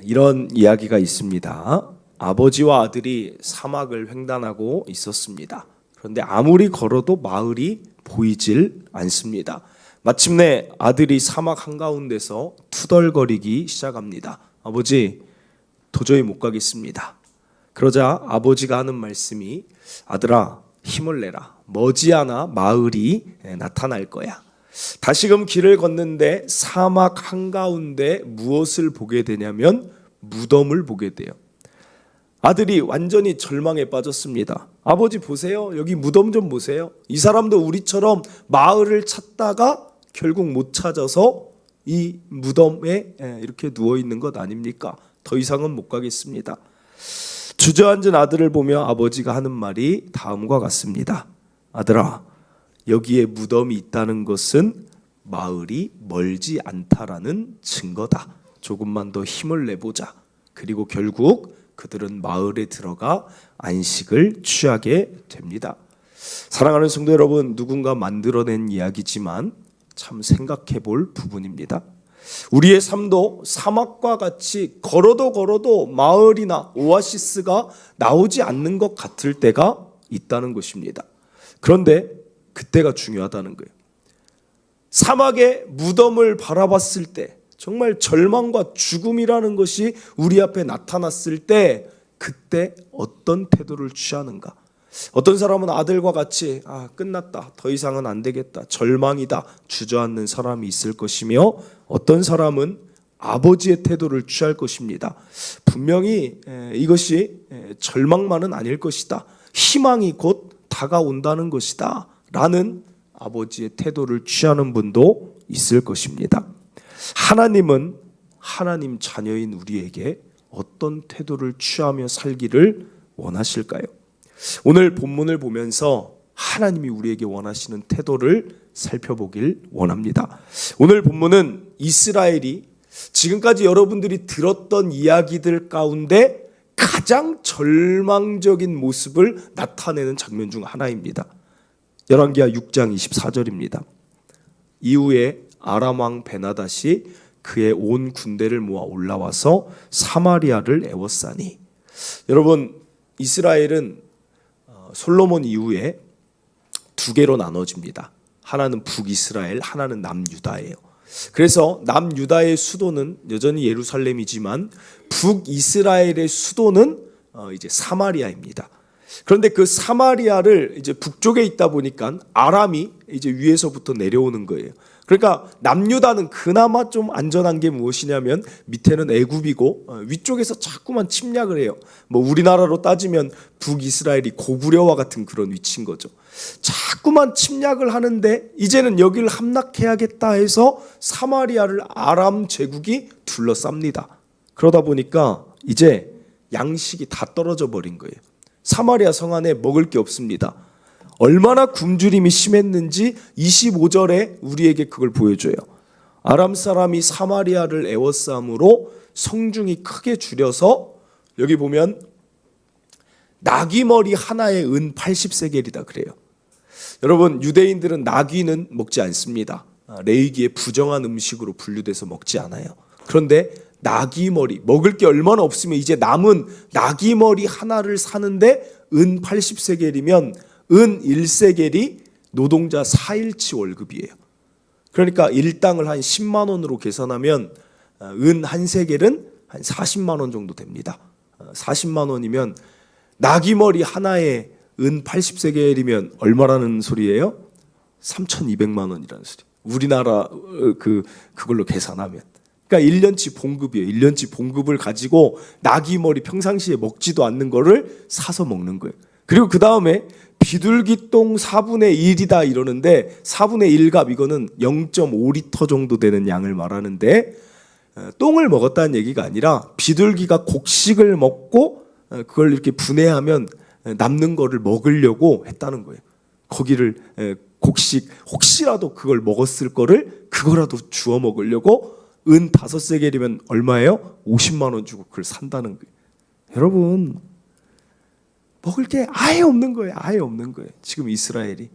이런 이야기가 있습니다. 아버지와 아들이 사막을 횡단하고 있었습니다. 그런데 아무리 걸어도 마을이 보이질 않습니다. 마침내 아들이 사막 한가운데서 투덜거리기 시작합니다. 아버지, 도저히 못 가겠습니다. 그러자 아버지가 하는 말씀이, 아들아, 힘을 내라. 머지않아 마을이 나타날 거야. 다시금 길을 걷는데 사막 한가운데 무엇을 보게 되냐면 무덤을 보게 돼요. 아들이 완전히 절망에 빠졌습니다. 아버지 보세요. 여기 무덤 좀 보세요. 이 사람도 우리처럼 마을을 찾다가 결국 못 찾아서 이 무덤에 이렇게 누워있는 것 아닙니까? 더 이상은 못 가겠습니다. 주저앉은 아들을 보며 아버지가 하는 말이 다음과 같습니다. 아들아, 여기에 무덤이 있다는 것은 마을이 멀지 않다라는 증거다. 조금만 더 힘을 내보자. 그리고 결국 그들은 마을에 들어가 안식을 취하게 됩니다. 사랑하는 성도 여러분, 누군가 만들어낸 이야기지만 참 생각해 볼 부분입니다. 우리의 삶도 사막과 같이 걸어도 마을이나 오아시스가 나오지 않는 것 같을 때가 있다는 것입니다. 그런데 그때가 중요하다는 거예요. 사막의 무덤을 바라봤을 때, 정말 절망과 죽음이라는 것이 우리 앞에 나타났을 때 그때 어떤 태도를 취하는가? 어떤 사람은 아들과 같이 끝났다, 더 이상은 안 되겠다, 절망이다 주저앉는 사람이 있을 것이며, 어떤 사람은 아버지의 태도를 취할 것입니다. 분명히 이것이 절망만은 아닐 것이다, 희망이 곧 다가온다는 것이다 라는 아버지의 태도를 취하는 분도 있을 것입니다. 하나님은 하나님 자녀인 우리에게 어떤 태도를 취하며 살기를 원하실까요? 오늘 본문을 보면서 하나님이 우리에게 원하시는 태도를 살펴보길 원합니다. 오늘 본문은 이스라엘이 지금까지 여러분들이 들었던 이야기들 가운데 가장 절망적인 모습을 나타내는 장면 중 하나입니다. 열왕기하 6장 24절입니다. 이후에 아람 왕 베나닷이 그의 온 군대를 모아 올라와서 사마리아를 애워싸니, 여러분, 이스라엘은 솔로몬 이후에 두 개로 나눠집니다. 하나는 북이스라엘, 하나는 남유다예요. 그래서 남유다의 수도는 여전히 예루살렘이지만 북이스라엘의 수도는 이제 사마리아입니다. 그런데 그 사마리아를 이제 북쪽에 있다 보니까 아람이 이제 위에서부터 내려오는 거예요. 그러니까 남유다는 그나마 좀 안전한 게 무엇이냐면 밑에는 애굽이고 위쪽에서 자꾸만 침략을 해요. 뭐 우리나라로 따지면 북이스라엘이 고구려와 같은 그런 위치인 거죠. 자꾸만 침략을 하는데 이제는 여기를 함락해야겠다 해서 사마리아를 아람 제국이 둘러쌉니다. 그러다 보니까 이제 양식이 다 떨어져 버린 거예요. 사마리아 성 안에 먹을 게 없습니다. 얼마나 굶주림이 심했는지 25절에 우리에게 그걸 보여줘요. 아람 사람이 사마리아를 애워싸므로 성중이 크게 줄여서, 여기 보면 나귀머리 하나에 은 80세겔이다 그래요. 여러분, 유대인들은 나귀는 먹지 않습니다. 레위기에 부정한 음식으로 분류돼서 먹지 않아요. 그런데 나귀머리, 먹을 게 얼마나 없으면 이제 남은 나귀머리 하나를 사는데 은 80세겔이면 은 1세겔이 노동자 4일치 월급이에요. 그러니까 일당을 한 10만 원으로 계산하면 은 한 세겔은 한 40만 원 정도 됩니다. 40만 원이면 나귀머리 하나에 은 80세겔이면 얼마라는 소리예요? 3,200만 원이라는 소리. 우리나라 그걸로 계산하면. 그러니까 1년치 봉급이에요. 1년치 봉급을 가지고 나귀머리 평상시에 먹지도 않는 거를 사서 먹는 거예요. 그리고 그 다음에 비둘기똥 4분의 1이다 이러는데 4분의 1갑, 이거는 0.5리터 정도 되는 양을 말하는데, 똥을 먹었다는 얘기가 아니라 비둘기가 곡식을 먹고 그걸 이렇게 분해하면 남는 거를 먹으려고 했다는 거예요. 거기를 곡식, 혹시라도 그걸 먹었을 거를 그거라도 주워 먹으려고 은 5세겔이면 얼마예요? 50만 원 주고 그걸 산다는 거예요. 여러분, 먹을 게 아예 없는 거예요. 아예 없는 거예요. 지금 이스라엘이.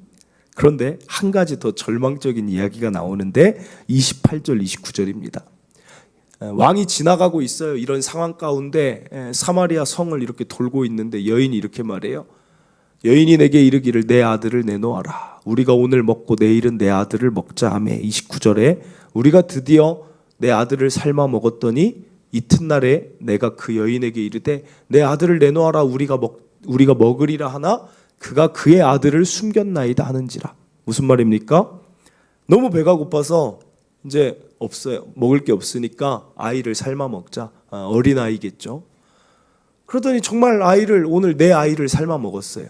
그런데 한 가지 더 절망적인 이야기가 나오는데 28절 29절입니다. 왕이 지나가고 있어요. 이런 상황 가운데 사마리아 성을 이렇게 돌고 있는데 여인이 이렇게 말해요. 여인이 내게 이르기를 내 아들을 내놓아라. 우리가 오늘 먹고 내일은 내 아들을 먹자 하매 29절에 우리가 드디어 내 아들을 삶아 먹었더니 이튿날에 내가 그 여인에게 이르되 내 아들을 내놓아라. 우리가 먹으리라 하나 그가 그의 아들을 숨겼나이다 하는지라. 무슨 말입니까? 너무 배가 고파서 이제 없어요. 먹을 게 없으니까 아이를 삶아 먹자. 어린아이겠죠. 그러더니 정말 오늘 내 아이를 삶아 먹었어요.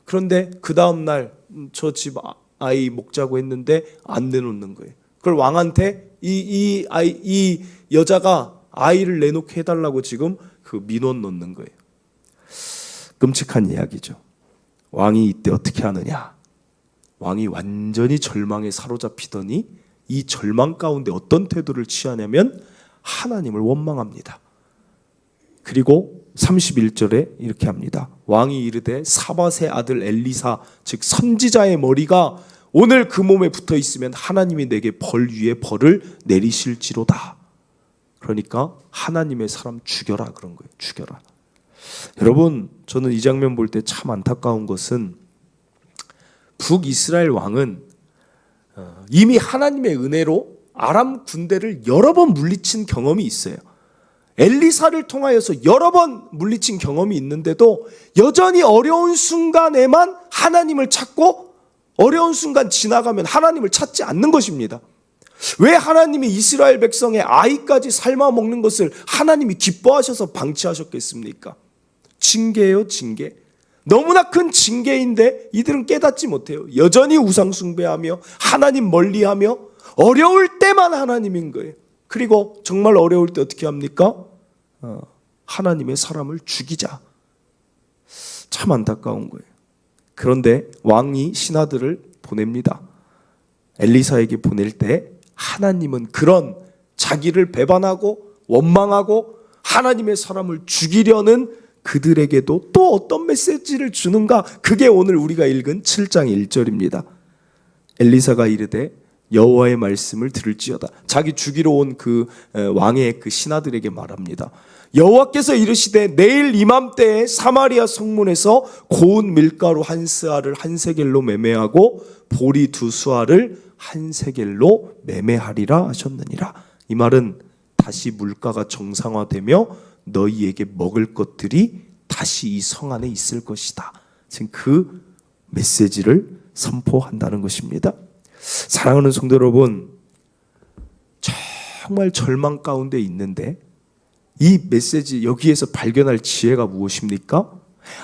그런데 그 다음 날 저 집 아이 먹자고 했는데 안 내놓는 거예요. 그걸 왕한테 이 여자가 아이를 내놓게 해달라고 지금 그 민원 넣는 거예요. 끔찍한 이야기죠. 왕이 이때 어떻게 하느냐? 왕이 완전히 절망에 사로잡히더니 이 절망 가운데 어떤 태도를 취하냐면 하나님을 원망합니다. 그리고 31절에 이렇게 합니다. 왕이 이르되 사밧의 아들 엘리사 즉 선지자의 머리가 오늘 그 몸에 붙어 있으면 하나님이 내게 벌 위에 벌을 내리실지로다. 그러니까 하나님의 사람 죽여라 그런 거예요. 죽여라. 여러분, 저는 이 장면 볼 때 참 안타까운 것은 북이스라엘 왕은 이미 하나님의 은혜로 아람 군대를 여러 번 물리친 경험이 있어요. 엘리사를 통하여서 여러 번 물리친 경험이 있는데도 여전히 어려운 순간에만 하나님을 찾고 어려운 순간 지나가면 하나님을 찾지 않는 것입니다. 왜 하나님이 이스라엘 백성의 아이까지 삶아 먹는 것을 하나님이 기뻐하셔서 방치하셨겠습니까? 징계예요, 징계. 너무나 큰 징계인데 이들은 깨닫지 못해요. 여전히 우상 숭배하며 하나님 멀리하며 어려울 때만 하나님인 거예요. 그리고 정말 어려울 때 어떻게 합니까? 하나님의 사람을 죽이자. 참 안타까운 거예요. 그런데 왕이 신하들을 보냅니다. 엘리사에게 보낼 때 하나님은 그런 자기를 배반하고 원망하고 하나님의 사람을 죽이려는 그들에게도 또 어떤 메시지를 주는가? 그게 오늘 우리가 읽은 7장 1절입니다. 엘리사가 이르되 여호와의 말씀을 들을지어다. 자기 죽이러 온 그 왕의 그 신하들에게 말합니다. 여호와께서 이르시되 내일 이맘때에 사마리아 성문에서 고운 밀가루 한 스아를 한 세겔로 매매하고 보리 두 수아를 한 세겔로 매매하리라 하셨느니라. 이 말은 다시 물가가 정상화되며 너희에게 먹을 것들이 다시 이 성 안에 있을 것이다. 지금 그 메시지를 선포한다는 것입니다. 사랑하는 성도 여러분, 정말 절망 가운데 있는데 이 메시지 여기에서 발견할 지혜가 무엇입니까?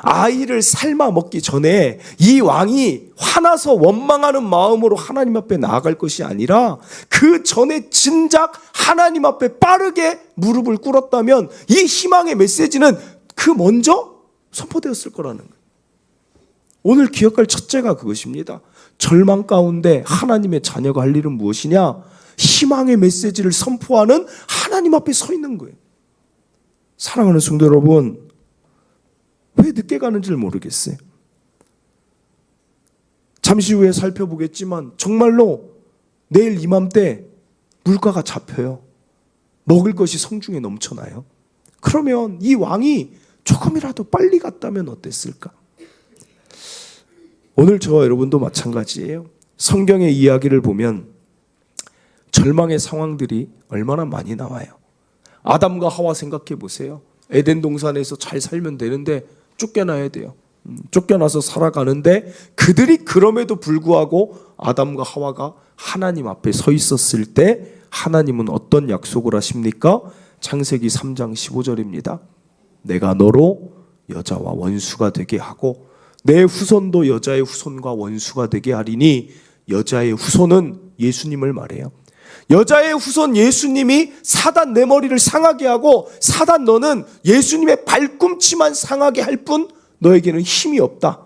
아이를 삶아 먹기 전에 이 왕이 화나서 원망하는 마음으로 하나님 앞에 나아갈 것이 아니라 그 전에 진작 하나님 앞에 빠르게 무릎을 꿇었다면 이 희망의 메시지는 그 먼저 선포되었을 거라는 거예요. 오늘 기억할 첫째가 그것입니다. 절망 가운데 하나님의 자녀가 할 일은 무엇이냐? 희망의 메시지를 선포하는 하나님 앞에 서 있는 거예요. 사랑하는 성도 여러분, 왜 늦게 가는지를 모르겠어요. 잠시 후에 살펴보겠지만 정말로 내일 이맘때 물가가 잡혀요. 먹을 것이 성중에 넘쳐나요. 그러면 이 왕이 조금이라도 빨리 갔다면 어땠을까? 오늘 저와 여러분도 마찬가지예요. 성경의 이야기를 보면 절망의 상황들이 얼마나 많이 나와요. 아담과 하와 생각해 보세요. 에덴 동산에서 잘 살면 되는데 쫓겨나야 돼요. 쫓겨나서 살아가는데 그들이 그럼에도 불구하고 아담과 하와가 하나님 앞에 서 있었을 때 하나님은 어떤 약속을 하십니까? 창세기 3장 15절입니다. 내가 너로 여자와 원수가 되게 하고 내 후손도 여자의 후손과 원수가 되게 하리니, 여자의 후손은 예수님을 말해요. 여자의 후손 예수님이 사단 내 머리를 상하게 하고, 사단 너는 예수님의 발꿈치만 상하게 할 뿐 너에게는 힘이 없다.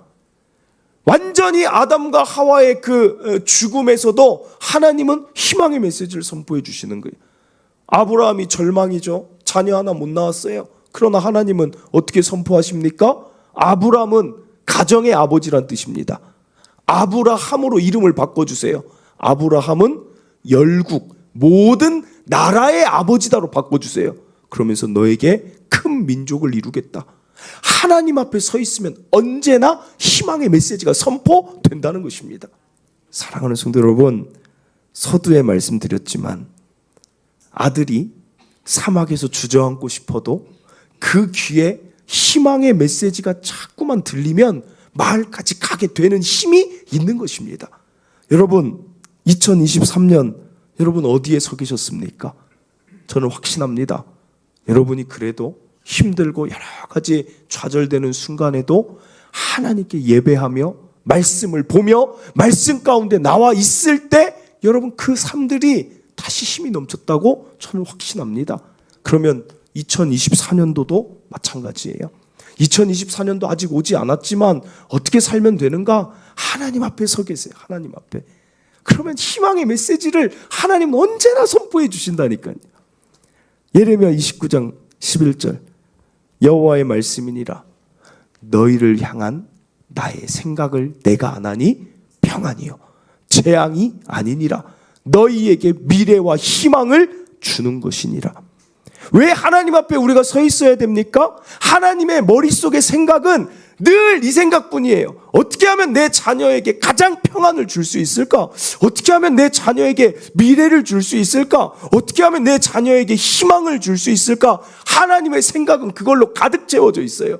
완전히 아담과 하와의 그 죽음에서도 하나님은 희망의 메시지를 선포해 주시는 거예요. 아브라함이 절망이죠. 자녀 하나 못 낳았어요. 그러나 하나님은 어떻게 선포하십니까? 아브라함은 가정의 아버지란 뜻입니다. 아브라함으로 이름을 바꿔주세요. 아브라함은 열국, 모든 나라의 아버지다로 바꿔주세요. 그러면서 너에게 큰 민족을 이루겠다. 하나님 앞에 서 있으면 언제나 희망의 메시지가 선포된다는 것입니다. 사랑하는 성도 여러분, 서두에 말씀드렸지만 아들이 사막에서 주저앉고 싶어도 그 귀에 희망의 메시지가 자꾸만 들리면 마을까지 가게 되는 힘이 있는 것입니다. 여러분, 2023년 여러분 어디에 서 계셨습니까? 저는 확신합니다. 여러분이 그래도 힘들고 여러 가지 좌절되는 순간에도 하나님께 예배하며 말씀을 보며 말씀 가운데 나와 있을 때 여러분 그 삶들이 다시 힘이 넘쳤다고 저는 확신합니다. 그러면 2024년도도 마찬가지예요. 2024년도 아직 오지 않았지만 어떻게 살면 되는가? 하나님 앞에 서 계세요. 하나님 앞에. 그러면 희망의 메시지를 하나님은 언제나 선포해 주신다니까요. 예레미야 29장 11절 여호와의 말씀이니라 너희를 향한 나의 생각을 내가 아나니 평안이요 재앙이 아니니라 너희에게 미래와 희망을 주는 것이니라. 왜 하나님 앞에 우리가 서 있어야 됩니까? 하나님의 머릿속의 생각은 늘 이 생각뿐이에요. 어떻게 하면 내 자녀에게 가장 평안을 줄 수 있을까? 어떻게 하면 내 자녀에게 미래를 줄 수 있을까? 어떻게 하면 내 자녀에게 희망을 줄 수 있을까? 하나님의 생각은 그걸로 가득 채워져 있어요.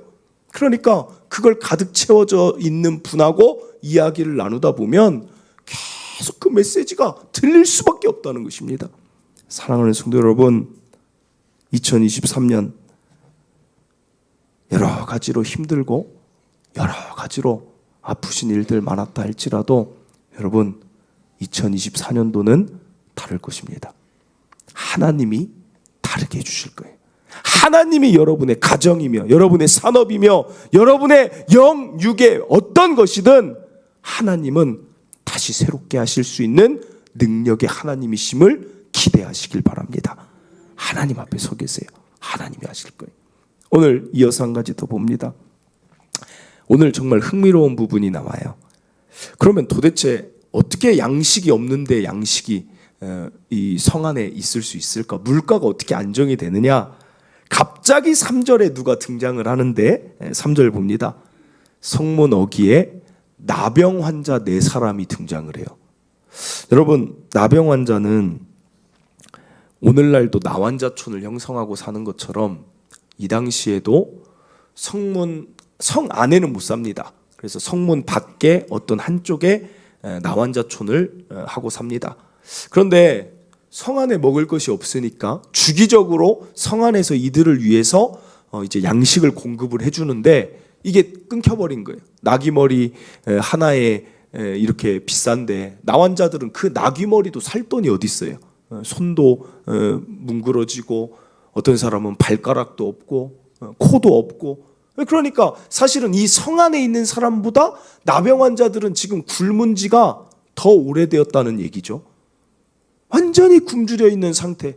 그러니까 그걸 가득 채워져 있는 분하고 이야기를 나누다 보면 계속 그 메시지가 들릴 수밖에 없다는 것입니다. 사랑하는 성도 여러분, 2023년 여러 가지로 힘들고 여러 가지로 아프신 일들 많았다 할지라도 여러분 2024년도는 다를 것입니다. 하나님이 다르게 해주실 거예요. 하나님이 여러분의 가정이며 여러분의 산업이며 여러분의 영육의 어떤 것이든 하나님은 다시 새롭게 하실 수 있는 능력의 하나님이심을 기대하시길 바랍니다. 하나님 앞에 서 계세요. 하나님이 하실 거예요. 오늘 이어서 한 가지 더 봅니다. 오늘 정말 흥미로운 부분이 나와요. 그러면 도대체 어떻게 양식이 없는데 양식이 이 성 안에 있을 수 있을까? 물가가 어떻게 안정이 되느냐? 갑자기 3절에 누가 등장을 하는데 3절 봅니다. 성문 어귀에 나병 환자 4사람이 등장을 해요. 여러분, 나병 환자는 오늘날도 나환자촌을 형성하고 사는 것처럼 이 당시에도 성 안에는 못 삽니다. 그래서 성문 밖에 어떤 한쪽에 나환자촌을 하고 삽니다. 그런데 성 안에 먹을 것이 없으니까 주기적으로 성 안에서 이들을 위해서 이제 양식을 공급을 해주는데 이게 끊겨버린 거예요. 나귀머리 하나에 이렇게 비싼데 나환자들은 그 나귀머리도 살 돈이 어디 있어요? 손도 뭉그러지고 어떤 사람은 발가락도 없고 코도 없고 그러니까 사실은 이 성 안에 있는 사람보다 나병 환자들은 지금 굶은 지가 더 오래되었다는 얘기죠. 완전히 굶주려 있는 상태.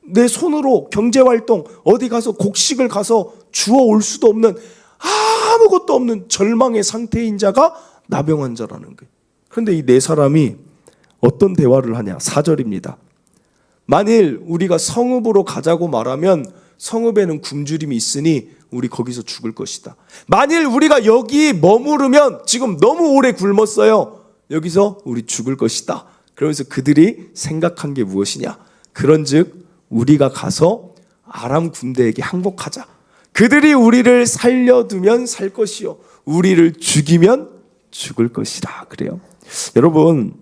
내 손으로 경제활동 어디 가서 곡식을 가서 주워올 수도 없는 아무것도 없는 절망의 상태인 자가 나병 환자라는 거예요. 그런데 이 4사람이 어떤 대화를 하냐. 4절입니다. 만일 우리가 성읍으로 가자고 말하면 성읍에는 굶주림이 있으니 우리 거기서 죽을 것이다. 만일 우리가 여기 머무르면 지금 너무 오래 굶었어요. 여기서 우리 죽을 것이다. 그러면서 그들이 생각한 게 무엇이냐. 그런즉 우리가 가서 아람 군대에게 항복하자. 그들이 우리를 살려두면 살 것이요 우리를 죽이면 죽을 것이라. 그래요. 여러분,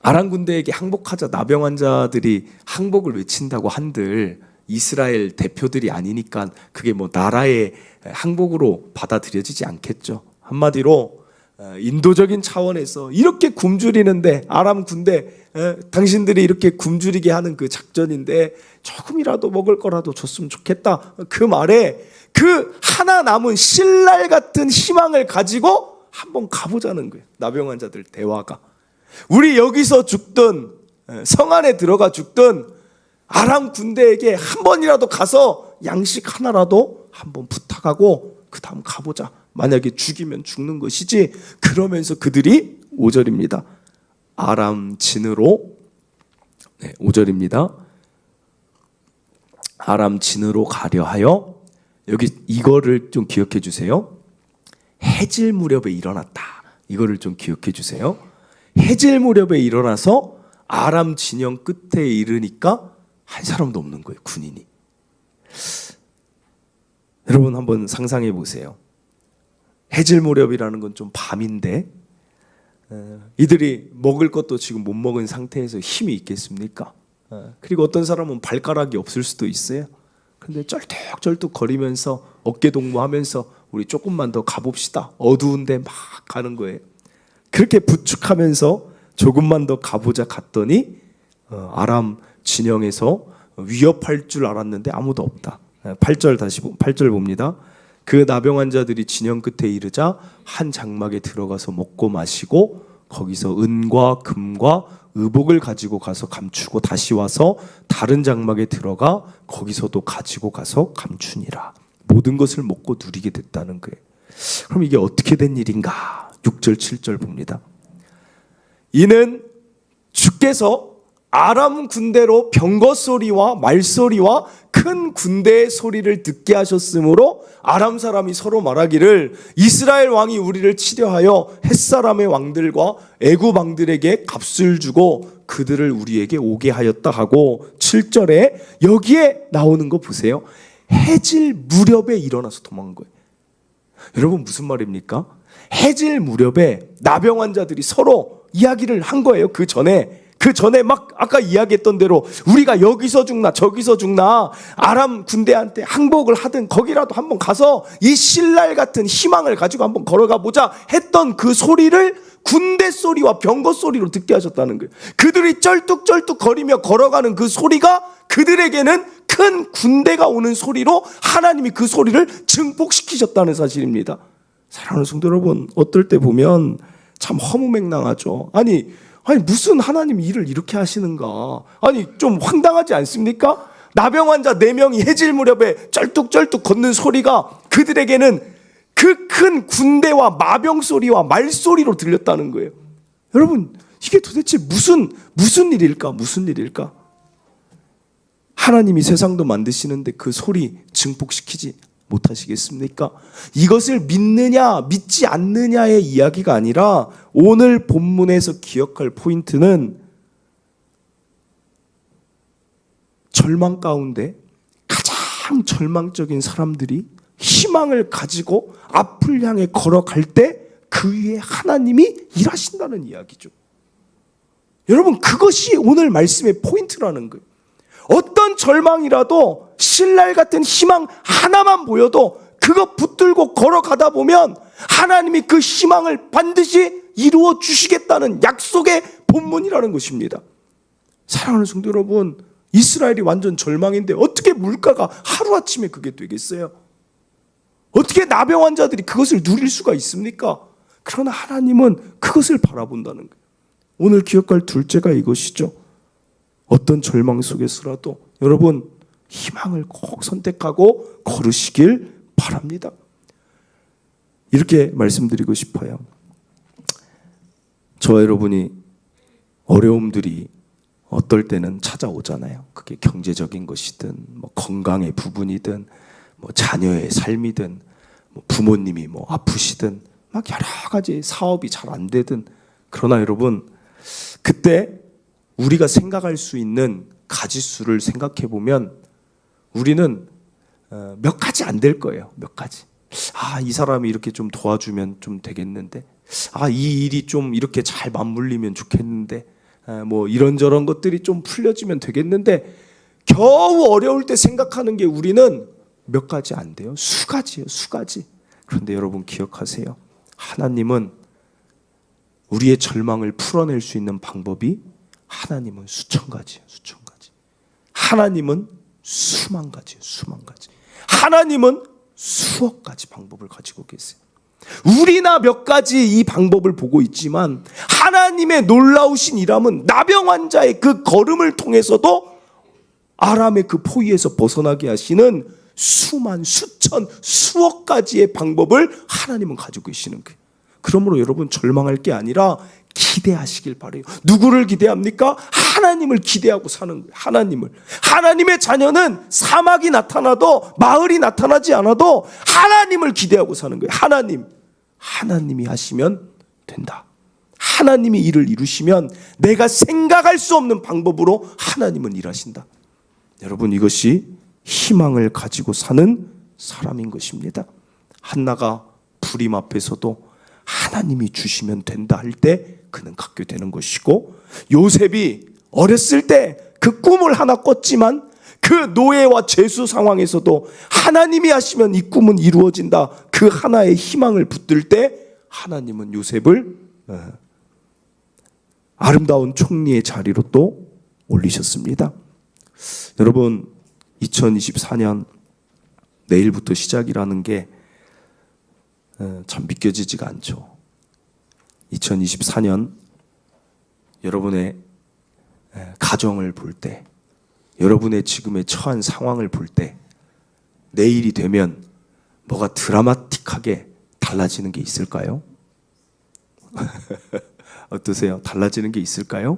아람 군대에게 항복하자. 나병 환자들이 항복을 외친다고 한들 이스라엘 대표들이 아니니까 그게 뭐 나라의 항복으로 받아들여지지 않겠죠. 한마디로 인도적인 차원에서 이렇게 굶주리는데 아람 군대 당신들이 이렇게 굶주리게 하는 그 작전인데 조금이라도 먹을 거라도 줬으면 좋겠다. 그 말에 그 하나 남은 신랄 같은 희망을 가지고 한번 가보자는 거예요. 나병 환자들 대화가. 우리 여기서 죽든 성 안에 들어가 죽든 아람 군대에게 한 번이라도 가서 양식 하나라도 한번 부탁하고 그 다음 가보자. 만약에 죽이면 죽는 것이지. 그러면서 그들이 5절입니다. 아람 진으로 네, 5절입니다. 아람 진으로 가려 하여, 여기 이거를 좀 기억해 주세요. 해질 무렵에 일어났다. 이거를 좀 기억해 주세요. 해질 무렵에 일어나서 아람 진영 끝에 이르니까 한 사람도 없는 거예요, 군인이. 여러분 한번 상상해 보세요. 해질 무렵이라는 건 좀 밤인데 이들이 먹을 것도 지금 못 먹은 상태에서 힘이 있겠습니까? 그리고 어떤 사람은 발가락이 없을 수도 있어요. 근데 쩔뚝쩔뚝 거리면서 어깨 동무하면서 우리 조금만 더 가봅시다. 어두운데 막 가는 거예요. 그렇게 부축하면서 조금만 더 가보자 갔더니 아람 진영에서 위협할 줄 알았는데 아무도 없다. 8절 봅니다. 그 나병 자들이 진영 끝에 이르자 한 장막에 들어가서 먹고 마시고 거기서 은과 금과 의복을 가지고 가서 감추고 다시 와서 다른 장막에 들어가 거기서도 가지고 가서 감추니라. 모든 것을 먹고 누리게 됐다는 거예요. 그럼 이게 어떻게 된 일인가? 6절 7절 봅니다. 이는 주께서 아람 군대로 병거 소리와 말소리와 큰 군대의 소리를 듣게 하셨으므로 아람 사람이 서로 말하기를 이스라엘 왕이 우리를 치려하여 햇사람의 왕들과 애굽 왕들에게 값을 주고 그들을 우리에게 오게 하였다 하고 7절에 여기에 나오는 거 보세요. 해질 무렵에 일어나서 도망간 거예요. 여러분 무슨 말입니까? 해질 무렵에 나병 환자들이 서로 이야기를 한 거예요. 그 전에 막 아까 이야기했던 대로 우리가 여기서 죽나 저기서 죽나 아람 군대한테 항복을 하든 거기라도 한번 가서 이 신랄 같은 희망을 가지고 한번 걸어가 보자 했던 그 소리를 군대 소리와 병거 소리로 듣게 하셨다는 거예요. 그들이 쩔뚝쩔뚝 거리며 걸어가는 그 소리가 그들에게는 큰 군대가 오는 소리로 하나님이 그 소리를 증폭시키셨다는 사실입니다. 사랑하는 성도 여러분, 어떨 때 보면 참 허무맹랑하죠. 아니 무슨 하나님이 일을 이렇게 하시는가? 아니 좀 황당하지 않습니까? 나병 환자 4명이 해질 무렵에 쩔뚝쩔뚝 걷는 소리가 그들에게는 그 큰 군대와 마병 소리와 말 소리로 들렸다는 거예요. 여러분 이게 도대체 무슨 일일까? 무슨 일일까? 하나님이 세상도 만드시는데 그 소리 증폭시키지 못하시겠습니까? 이것을 믿느냐 믿지 않느냐의 이야기가 아니라 오늘 본문에서 기억할 포인트는 절망 가운데 가장 절망적인 사람들이 희망을 가지고 앞을 향해 걸어갈 때 그 위에 하나님이 일하신다는 이야기죠. 여러분 그것이 오늘 말씀의 포인트라는 거예요. 어떤 절망이라도 신랄 같은 희망 하나만 보여도 그거 붙들고 걸어가다 보면 하나님이 그 희망을 반드시 이루어 주시겠다는 약속의 본문이라는 것입니다. 사랑하는 성도 여러분, 이스라엘이 완전 절망인데 어떻게 물가가 하루아침에 그게 되겠어요? 어떻게 나병 환자들이 그것을 누릴 수가 있습니까? 그러나 하나님은 그것을 바라본다는 거예요. 오늘 기억할 둘째가 이것이죠. 어떤 절망 속에서라도 여러분 희망을 꼭 선택하고 걸으시길 바랍니다. 이렇게 말씀드리고 싶어요. 저와 여러분이 어려움들이 어떨 때는 찾아오잖아요. 그게 경제적인 것이든 뭐 건강의 부분이든 뭐 자녀의 삶이든 뭐 부모님이 뭐 아프시든 막 여러 가지 사업이 잘 안 되든 그러나 여러분 그때 우리가 생각할 수 있는 가지수를 생각해 보면 우리는 몇 가지 안 될 거예요. 몇 가지. 이 사람이 이렇게 좀 도와주면 좀 되겠는데, 이 일이 좀 이렇게 잘 맞물리면 좋겠는데, 뭐 이런저런 것들이 좀 풀려지면 되겠는데, 겨우 어려울 때 생각하는 게 우리는 몇 가지 안 돼요. 수가지예요, 수가지. 그런데 여러분 기억하세요. 하나님은 우리의 절망을 풀어낼 수 있는 방법이 하나님은 수천 가지예요, 수천 가지. 하나님은 수만 가지예요, 수만 가지. 하나님은 수억 가지 방법을 가지고 계세요. 우리나 몇 가지 이 방법을 보고 있지만 하나님의 놀라우신 일함은 나병 환자의 그 걸음을 통해서도 아람의 그 포위에서 벗어나게 하시는 수만, 수천, 수억 가지의 방법을 하나님은 가지고 계시는 거예요. 그러므로 여러분 절망할 게 아니라 기대하시길 바라요. 누구를 기대합니까? 하나님을 기대하고 사는 거예요. 하나님을. 하나님의 자녀는 사막이 나타나도 마을이 나타나지 않아도 하나님을 기대하고 사는 거예요. 하나님이 하시면 된다. 하나님이 일을 이루시면 내가 생각할 수 없는 방법으로 하나님은 일하신다. 여러분, 이것이 희망을 가지고 사는 사람인 것입니다. 한나가 불임 앞에서도 하나님이 주시면 된다 할 때 그는 갖게 되는 것이고, 요셉이 어렸을 때 그 꿈을 하나 꿨지만 그 노예와 죄수 상황에서도 하나님이 하시면 이 꿈은 이루어진다, 그 하나의 희망을 붙들 때 하나님은 요셉을 아름다운 총리의 자리로 또 올리셨습니다. 여러분, 2024년 내일부터 시작이라는 게 참 믿겨지지가 않죠. 2024년 여러분의 가정을 볼 때, 여러분의 지금의 처한 상황을 볼 때, 내일이 되면 뭐가 드라마틱하게 달라지는 게 있을까요? 어떠세요? 달라지는 게 있을까요?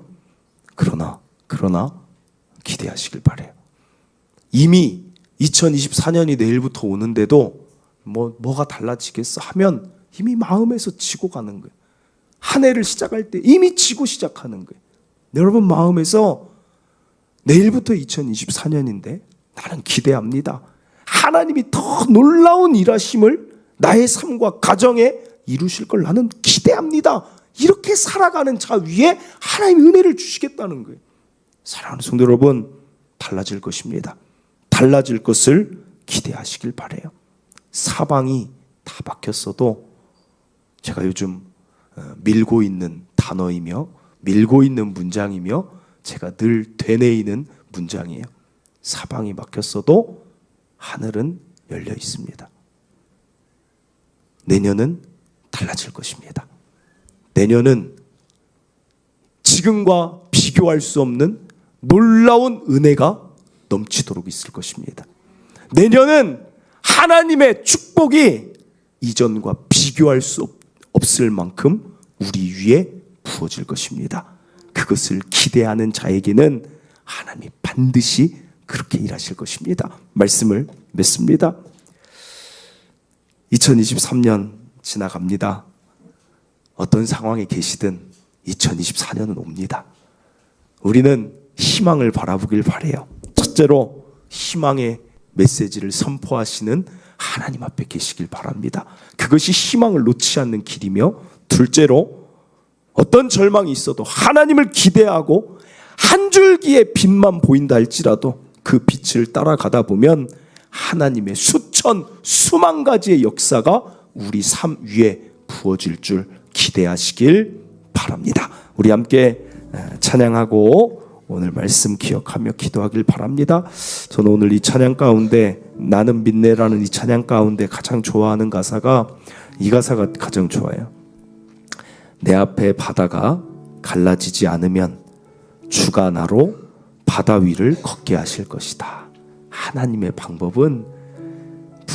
그러나 기대하시길 바라요. 이미 2024년이 내일부터 오는데도 뭐가 달라지겠어 하면 이미 마음에서 지고 가는 거예요. 한 해를 시작할 때 이미 지고 시작하는 거예요. 여러분 마음에서 내일부터 2024년인데 나는 기대합니다. 하나님이 더 놀라운 일하심을 나의 삶과 가정에 이루실 걸 나는 기대합니다. 이렇게 살아가는 자 위에 하나님이 은혜를 주시겠다는 거예요. 사랑하는 성도 여러분, 달라질 것입니다. 달라질 것을 기대하시길 바라요. 사방이 다 막혔어도 제가 요즘 밀고 있는 단어이며 밀고 있는 문장이며 제가 늘 되뇌이는 문장이에요. 사방이 막혔어도 하늘은 열려 있습니다. 내년은 달라질 것입니다. 내년은 지금과 비교할 수 없는 놀라운 은혜가 넘치도록 있을 것입니다. 내년은 하나님의 축복이 이전과 비교할 수 없을 만큼 우리 위에 부어질 것입니다. 그것을 기대하는 자에게는 하나님이 반드시 그렇게 일하실 것입니다. 말씀을 맺습니다. 2023년 지나갑니다. 어떤 상황에 계시든 2024년은 옵니다. 우리는 희망을 바라보길 바라요. 첫째로 희망의 메시지를 선포하시는 하나님 앞에 계시길 바랍니다. 그것이 희망을 놓지 않는 길이며, 둘째로 어떤 절망이 있어도 하나님을 기대하고 한 줄기의 빛만 보인다 할지라도 그 빛을 따라가다 보면 하나님의 수만 가지의 역사가 우리 삶 위에 부어질 줄 기대하시길 바랍니다. 우리 함께 찬양하고 오늘 말씀 기억하며 기도하길 바랍니다. 저는 오늘 이 찬양 가운데, 나는 믿네라는 이 찬양 가운데 가장 좋아하는 가사가 이 가사가 가장 좋아요. 내 앞에 바다가 갈라지지 않으면 주가 나로 바다 위를 걷게 하실 것이다. 하나님의 방법은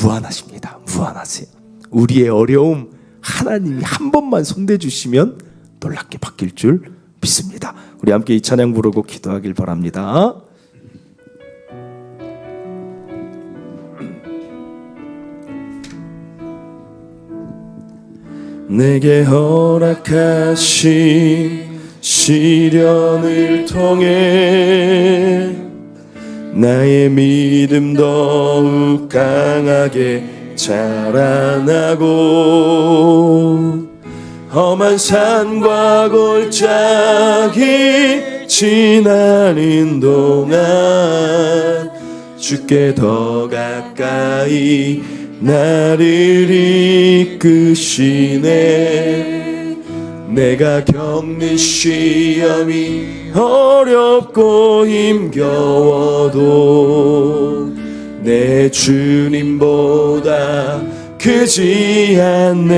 무한하십니다. 무한하세요. 우리의 어려움 하나님이 한 번만 손대주시면 놀랍게 바뀔 줄 믿습니다. 우리 함께 이 찬양 부르고 기도하길 바랍니다. 내게 허락하신 시련을 통해 나의 믿음 더욱 강하게 자라나고, 험한 산과 골짜기 지나는 동안 주께 더 가까이 나를 이끄시네. 내가 겪는 시험이 어렵고 힘겨워도 내 주님보다 크지 않네.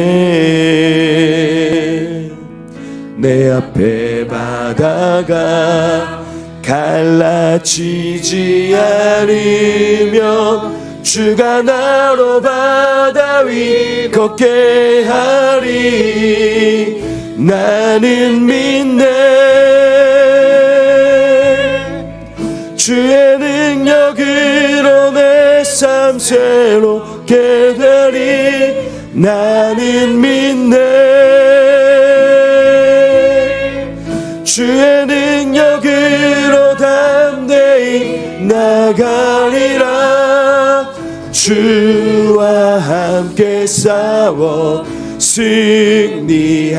내 앞에 바다가 갈라지지 않으면 주가 나로 바다 위 걷게 하리. 나는 믿네. 주의 능력으로 내 삶 새롭게 되리. 나는 믿네. 주의 능력으로 담대히 나가리라. 주와 함께 싸워 승리하리라.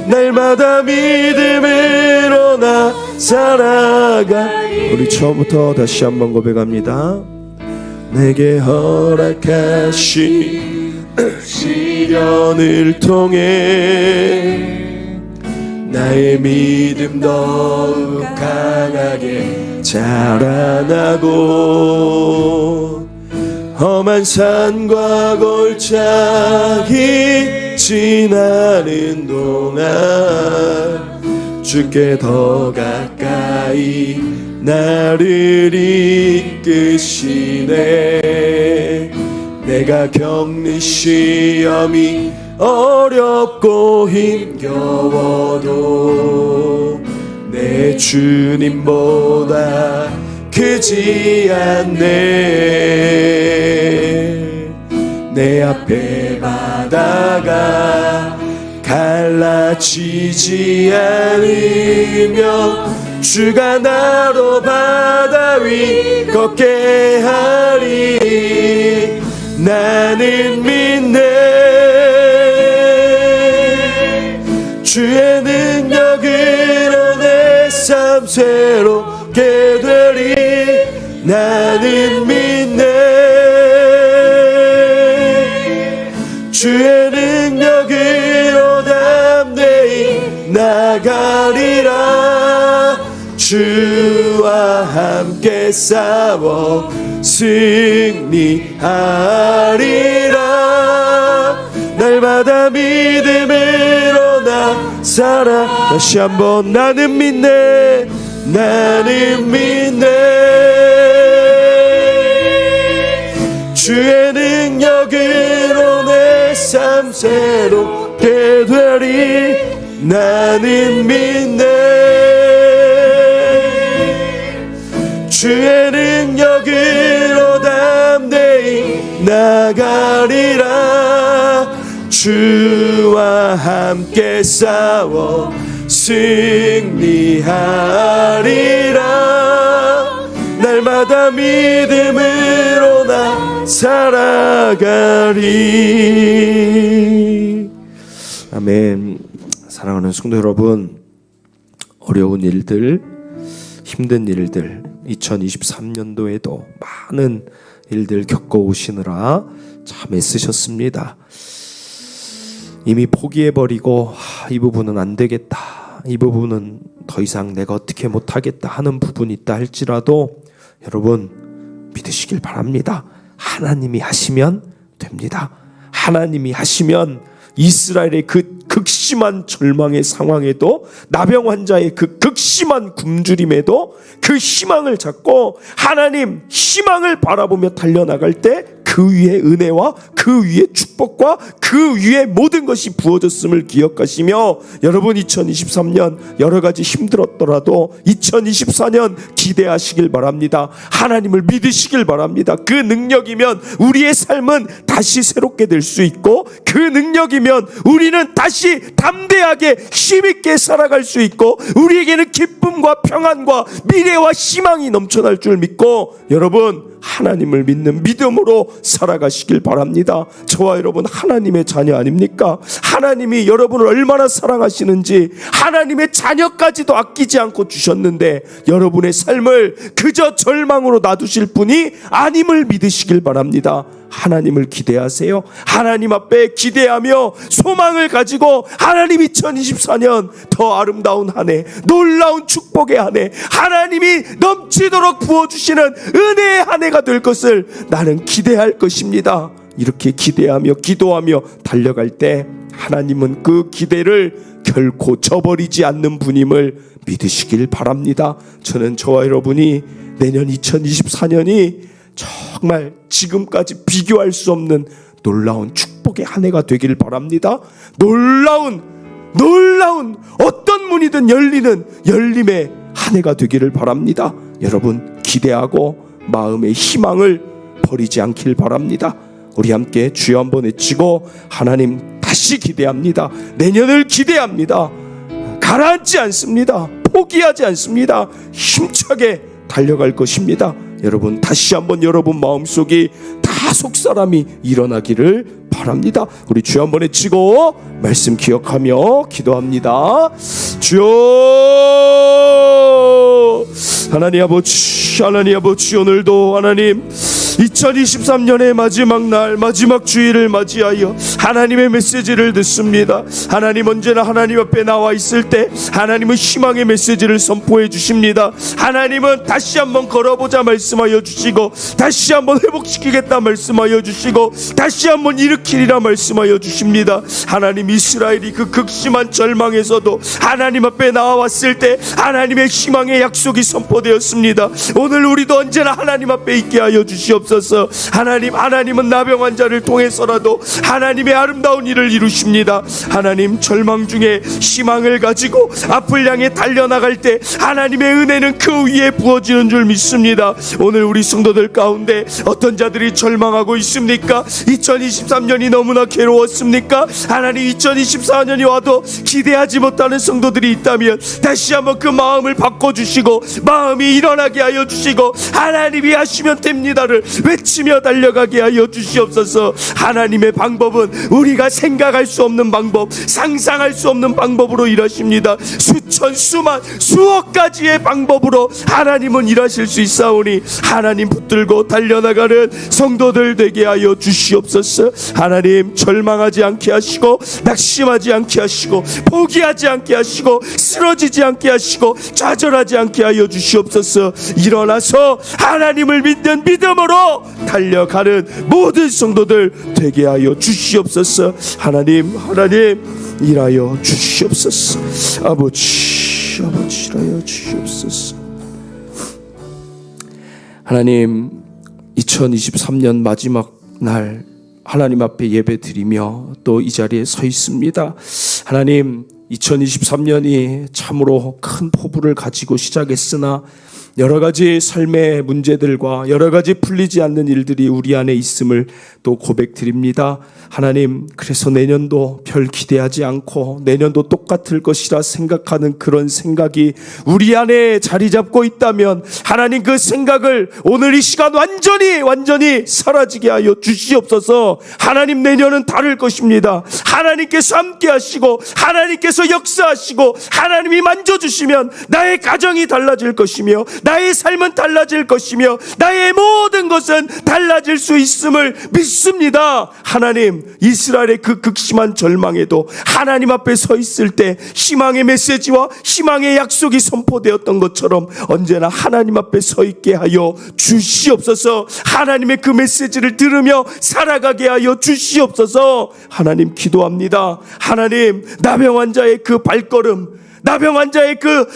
날마다 믿음으로 나 살아가. 우리 처음부터 다시 한번 고백합니다. 내게 허락하신 시련을 통해 나의 믿음 더욱 강하게 자라나고 험한 산과 골짜기 지나는 동안 주께 더 가까이 나를 이끄시네. 내가 겪는 시험이 어렵고 힘겨워도 내 주님보다 크지 않네. 내 앞에 바다가 갈라지지 않으며 주가 나로 바다 위 걷게 하리. 나는 믿네. 주의 능력으로 내 삶 새롭게 되리. 나는 믿네. 주의 능력으로 담대히 나가리라. 주와 함께 싸워 승리하리라. 날마다 믿음으로 나 살아. 다시 한번 나는 믿네. 나는 믿네. 주의 능력으로 내 삶 새롭게 되리. 나는 믿네. 주의 능력으로 담대히 나가리라. 주와 함께 싸워 승리하리라. 날마다 믿음으로 나 살아가리. 아멘. 사랑하는 성도 여러분, 어려운 일들, 힘든 일들, 2023년도에도 많은 일들 겪어오시느라 참 애쓰셨습니다. 이미 포기해버리고 이 부분은 안 되겠다, 이 부분은 더 이상 내가 어떻게 못하겠다 하는 부분이 있다 할지라도 여러분 믿으시길 바랍니다. 하나님이 하시면 됩니다. 하나님이 하시면 이스라엘의 그 극심한 절망의 상황에도, 나병 환자의 그 극심한 굶주림에도 그 희망을 잡고 하나님 희망을 바라보며 달려나갈 때 그 위에 은혜와 그 위에 축복과 그 위에 모든 것이 부어졌음을 기억하시며, 여러분 2023년 여러 가지 힘들었더라도 2024년 기대하시길 바랍니다. 하나님을 믿으시길 바랍니다. 그 능력이면 우리의 삶은 다시 새롭게 될 수 있고, 그 능력이면 우리는 다시 담대하게 힘있게 살아갈 수 있고, 우리에게는 기쁨과 평안과 미래와 희망이 넘쳐날 줄 믿고, 여러분 하나님을 믿는 믿음으로 살아가시길 바랍니다. 저와 여러분 하나님의 자녀 아닙니까? 하나님이 여러분을 얼마나 사랑하시는지, 하나님의 자녀까지도 아끼지 않고 주셨는데 여러분의 삶을 그저 절망으로 놔두실 분이 아님을 믿으시길 바랍니다. 하나님을 기대하세요. 하나님 앞에 기대하며 소망을 가지고 하나님 2024년 더 아름다운 한 해, 놀라운 축복의 한 해, 하나님이 넘치도록 부어주시는 은혜의 한 해가 될 것을 나는 기대할 것입니다. 이렇게 기대하며 기도하며 달려갈 때 하나님은 그 기대를 결코 저버리지 않는 분임을 믿으시길 바랍니다. 저는 저와 여러분이 내년 2024년이 정말 지금까지 비교할 수 없는 놀라운 축복 축복의 한 해가 되길 바랍니다. 놀라운 어떤 문이든 열리는 열림의 한 해가 되기를 바랍니다. 여러분 기대하고 마음의 희망을 버리지 않길 바랍니다. 우리 함께 주여 한번 외치고 하나님 다시 기대합니다. 내년을 기대합니다. 가라앉지 않습니다. 포기하지 않습니다. 힘차게 달려갈 것입니다. 여러분 다시 한번 여러분 마음속이 다 속사람이 일어나기를 바랍니다. 우리 주여 한번 외치고 말씀 기억하며 기도합니다. 주여 하나님 아버지 오늘도 하나님 2023년의 마지막 날 마지막 주일을 맞이하여 하나님의 메시지를 듣습니다. 하나님 언제나 하나님 앞에 나와 있을 때 하나님은 희망의 메시지를 선포해 주십니다. 하나님은 다시 한번 걸어보자 말씀하여 주시고 다시 한번 회복시키겠다 말씀하여 주시고 다시 한번 일으키리라 말씀하여 주십니다. 하나님 이스라엘이 그 극심한 절망에서도 하나님 앞에 나와왔을 때 하나님의 희망의 약속이 선포되었습니다. 오늘 우리도 언제나 하나님 앞에 있게 하여 주시옵소서. 하나님은 나병 환자를 통해서라도 하나님의 아름다운 일을 이루십니다. 하나님 절망 중에 희망을 가지고 앞을 향해 달려나갈 때 하나님의 은혜는 그 위에 부어지는 줄 믿습니다. 오늘 우리 성도들 가운데 어떤 자들이 절망하고 있습니까? 2023년이 너무나 괴로웠습니까? 하나님 2024년이 와도 기대하지 못하는 성도들이 있다면 다시 한번 그 마음을 바꿔주시고 마음이 일어나게 하여 주시고 하나님이 하시면 됩니다를 외치며 달려가게 하여 주시옵소서. 하나님의 방법은 우리가 생각할 수 없는 방법, 상상할 수 없는 방법으로 일하십니다. 수천 수만 수억 가지의 방법으로 하나님은 일하실 수 있사오니 하나님 붙들고 달려나가는 성도들 되게 하여 주시옵소서. 하나님 절망하지 않게 하시고 낙심하지 않게 하시고 포기하지 않게 하시고 쓰러지지 않게 하시고 좌절하지 않게 하여 주시옵소서. 일어나서 하나님을 믿는 믿음으로 달려가는 모든 성도들 되게 하여 주시옵소서. 하나님 일하여 주시옵소서. 아버지 일하여 주시옵소서. 하나님 2023년 마지막 날 하나님 앞에 예배 드리며 또 이 자리에 서 있습니다. 하나님 2023년이 참으로 큰 포부를 가지고 시작했으나 여러 가지 삶의 문제들과 여러 가지 풀리지 않는 일들이 우리 안에 있음을 또 고백드립니다. 하나님 그래서 내년도 별 기대하지 않고 내년도 똑같을 것이라 생각하는 그런 생각이 우리 안에 자리 잡고 있다면 하나님 그 생각을 오늘 이 시간 완전히 사라지게 하여 주시옵소서. 하나님 내년은 다를 것입니다. 하나님께서 함께 하시고 하나님께서 역사하시고 하나님이 만져주시면 나의 가정이 달라질 것이며 나의 삶은 달라질 것이며 나의 모든 것은 달라질 수 있음을 믿습니다. 하나님 이스라엘의 그 극심한 절망에도 하나님 앞에 서 있을 때 희망의 메시지와 희망의 약속이 선포되었던 것처럼 언제나 하나님 앞에 서 있게 하여 주시옵소서. 하나님의 그 메시지를 들으며 살아가게 하여 주시옵소서. 하나님 기도합니다. 하나님 나병 환자의 그 발걸음, 나병 환자의 그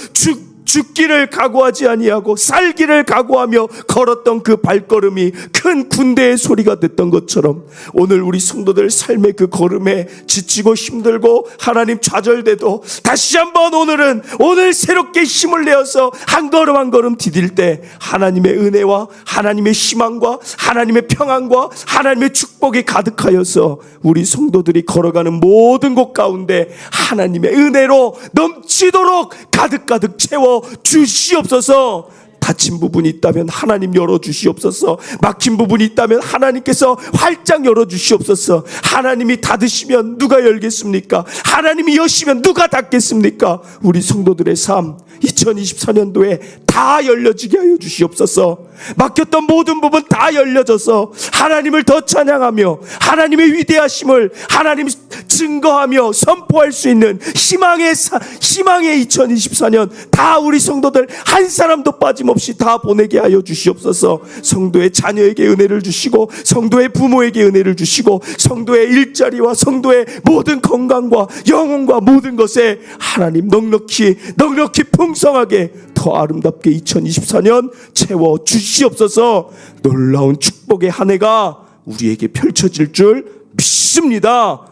죽기를 각오하지 아니하고 살기를 각오하며 걸었던 그 발걸음이 큰 군대의 소리가 됐던 것처럼 오늘 우리 성도들 삶의 그 걸음에 지치고 힘들고 하나님 좌절돼도 다시 한번 오늘 새롭게 힘을 내어서 한 걸음 한 걸음 디딜 때 하나님의 은혜와 하나님의 희망과 하나님의 평안과 하나님의 축복이 가득하여서 우리 성도들이 걸어가는 모든 곳 가운데 하나님의 은혜로 넘치도록 가득 채워 주시옵소서. 닫힌 부분이 있다면 하나님 열어주시옵소서. 막힌 부분이 있다면 하나님께서 활짝 열어주시옵소서. 하나님이 닫으시면 누가 열겠습니까? 하나님이 여시면 누가 닫겠습니까? 우리 성도들의 삶 2024년도에 다 열려지게 하여 주시옵소서. 막혔던 모든 부분 다 열려져서 하나님을 더 찬양하며 하나님의 위대하심을 하나님 증거하며 선포할 수 있는 희망의 2024년 다 우리 성도들 한 사람도 빠짐없이 다 보내게 하여 주시옵소서. 성도의 자녀에게 은혜를 주시고 성도의 부모에게 은혜를 주시고 성도의 일자리와 성도의 모든 건강과 영혼과 모든 것에 하나님 넉넉히 풍성하게 더 아름답게 2024년 채워 주시옵소서. 놀라운 축복의 한 해가 우리에게 펼쳐질 줄 믿습니다.